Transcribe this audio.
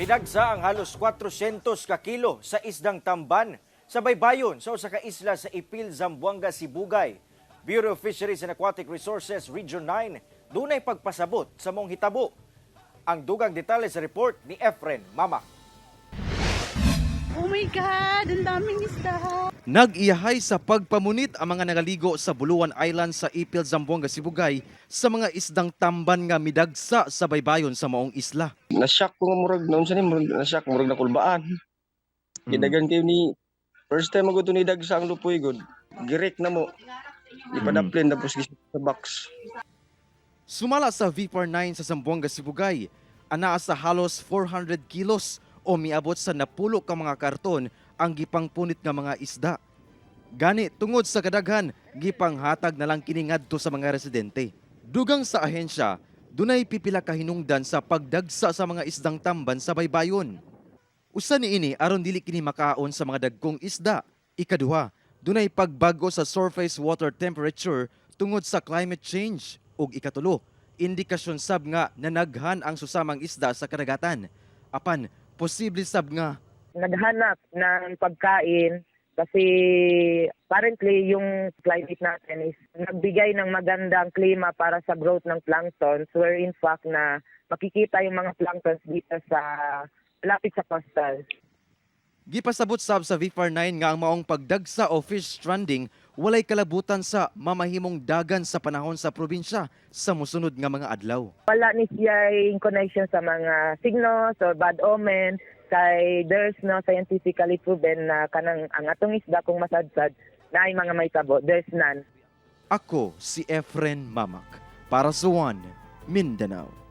Minagsa ang halos 400 ka kilo sa isdang tamban sa baybayon sa usa ka isla sa Ipil, Zamboanga, Sibugay. Bureau of Fisheries and Aquatic Resources Region 9 dunay pagpasabot sa mong hitabo. Ang dugang detalye sa report ni Efren Mamak. Oh my God! Ang daming isda! Nag-iyahay sa pagpamunit ang mga nagaligo sa Buluan Island sa Ipil, Zamboanga, Sibugay sa mga isdang tamban nga midagsa sa baybayon sa maong isla. Na-shock ko nga murag naon sa ni murag na-shock murag nakulbaan. Gidagan kayo ni first time ako ni dag sa ang lupoy god. Girek na mo. Ipadaplin tapos sa box. Sumala sa VPAR 9 sa Zamboanga, Sibugay, anaa sa halos 400 kilos o miabot sa napulo ka mga karton ang gipangpunit nga mga isda. Gani tungod sa kadaghan, gipanghatag na lang kini ngadto sa mga residente. Dugang sa ahensya, dunay pipila ka hinungdan sa pagdagsa sa mga isdang tamban sa baybayon. Usa niini aron dili kini makaon sa mga dagkong isda. Ikaduha, dunay pagbago sa surface water temperature tungod sa climate change. Ug ikatulo, indikasyon sab nga nanaghan ang susamang isda sa kadagatan. Apan, posible sab nga naghanap ng pagkain kasi currently yung climate natin is nagbigay ng magandang klima para sa growth ng planktons where in fact na makikita yung mga planktons dito sa lapit sa coastal. Gipasabot sab sa VPAR 9 nga ang maong pagdagsa o fish stranding walay kalabutan sa mamahimong dagan sa panahon sa probinsya sa mosunod nga mga adlaw. Wala ni siya in connection sa mga signos or bad omen kay there's no scientifically proven na kanang ang atong isda kung masadsad na ay mga may tabo. There's none. Ako si Efren Mamak para sa One Mindanao.